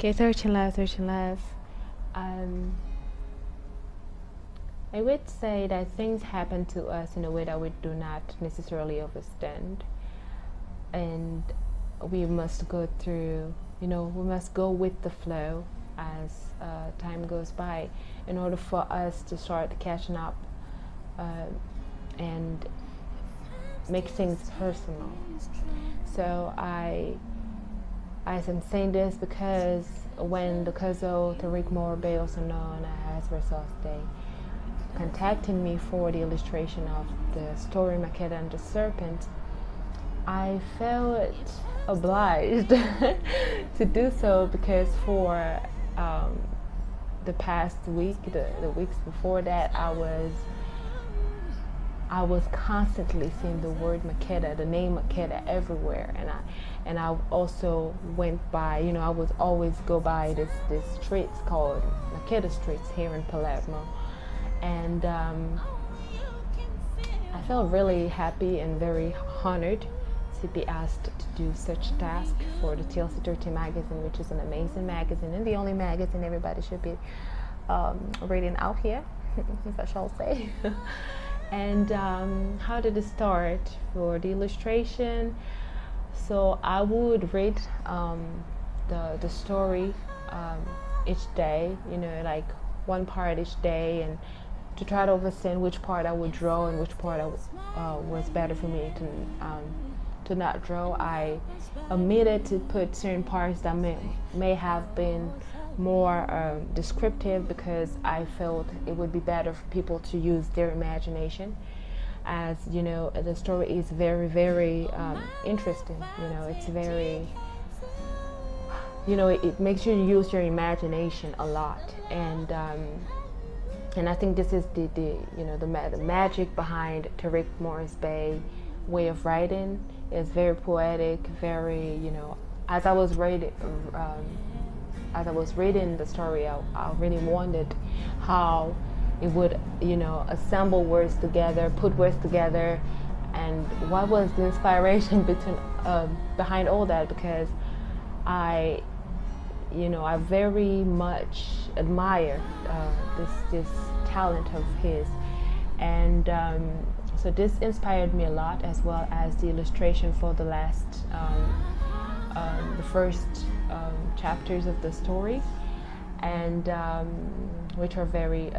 Okay, 13 lives, 13 lives. Um, I would say that things happen to us in a way that we do not necessarily understand, and we must go through, we must go with the flow as time goes by in order for us to start catching up and make things personal. So as I'm saying this because when the cousin Tariq Moore, also known as Day, contacted me for the illustration of the story Makeda Da Serpent, I felt obliged to do so because for the past week, the weeks before that, I was constantly seeing the word Makeda, the name Makeda everywhere, and I also went by, I would always go by this streets called Makeda Streets here in Palermo, and I felt really happy and very honored to be asked to do such task for the TLC13 magazine, which is an amazing magazine and the only magazine everybody should be reading out here, if I shall say. And how did it start for the illustration? So I would read the story each day, like one part each day, and to try to understand which part I would draw and which part was better for me to not draw. I omitted to put certain parts that may have been more descriptive because I felt it would be better for people to use their imagination. As the story is very, very interesting. It's very, it makes you use your imagination a lot, and I think this is the magic behind Tariq Morris Bey way of writing. Is very poetic, very, as I was reading the story, I really wondered how it would, assemble words together, put words together, and what was the inspiration behind all that, because I very much admire this talent of his, and so this inspired me a lot, as well as the illustration for the last, the first chapters of the story, and which are very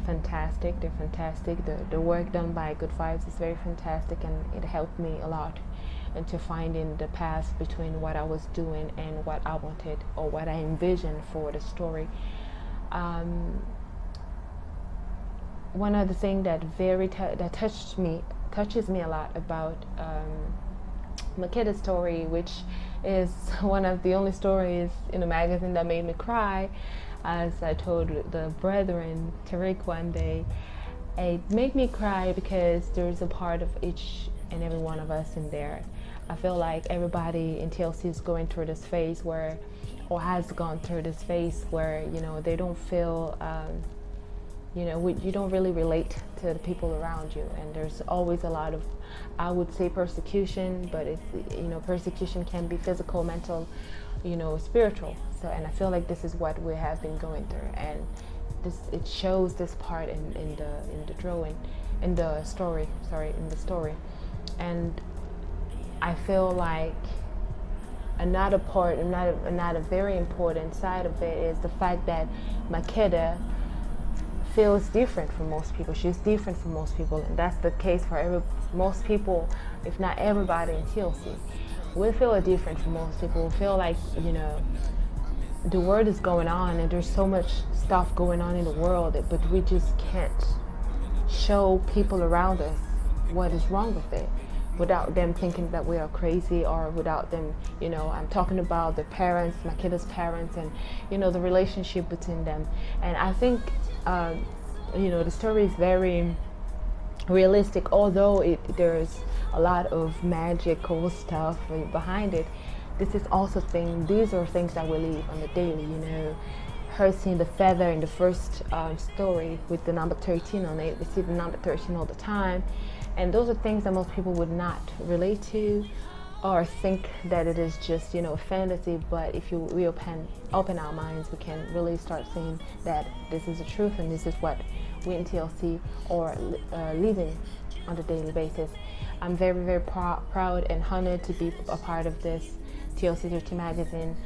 fantastic. They're fantastic. The work done by Good Vibes is very fantastic, and it helped me a lot into finding the path between what I was doing and what I wanted or what I envisioned for the story. One other thing that that touches me a lot about Makeda's story, which is one of the only stories in the magazine that made me cry, as I told the brethren Tariq one day. It made me cry because there's a part of each and every one of us in there. I feel like everybody in TLC is going through this phase where, or has gone through this phase where, they don't feel you don't really relate to the people around you, and there's always a lot of, I would say, persecution, but persecution can be physical, mental, spiritual. So, and I feel like this is what we have been going through, and it shows this part in the drawing, in the story, and I feel like another very important side of it is the fact that Makeda feels different from most people. She's different from most people, and that's the case for most people, if not everybody in TLC. We feel different from most people. We feel like, the world is going on, and there's so much stuff going on in the world, but we just can't show people around us what is wrong with it without them thinking that we are crazy, or without them, I'm talking about the parents, Makeda's parents, and, the relationship between them. And I think, the story is very realistic, although there's a lot of magical stuff behind it. These are things that we live on the daily, her seeing the feather in the first story with the number 13 on it. We see the number 13 all the time, and those are things that most people would not relate to, or think that it is just, you know, fantasy. But if we open our minds, we can really start seeing that this is the truth, and this is what we in TLC are living on a daily basis. I'm very, very proud and honored to be a part of this TLC13 magazine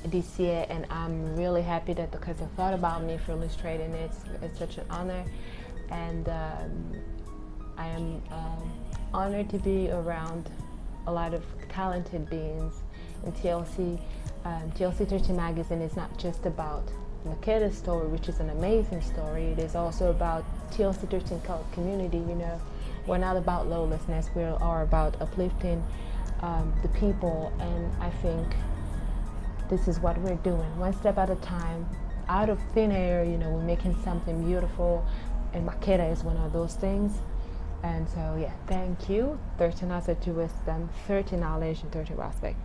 this year, and I'm really happy that because I thought about me for illustrating it. It's such an honor, and I am honored to be around a lot of talented beings in TLC. TLC13 magazine is not just about Makeda's story, which is an amazing story. It is also about TLC13 community. You know, we're not about lawlessness. We are about uplifting the people, and I think this is what we're doing, one step at a time, out of thin air. You know, we're making something beautiful, and Makeda is one of those things. And so, yeah, thank you. 13 hours to wisdom, 30 knowledge, and 30 respect.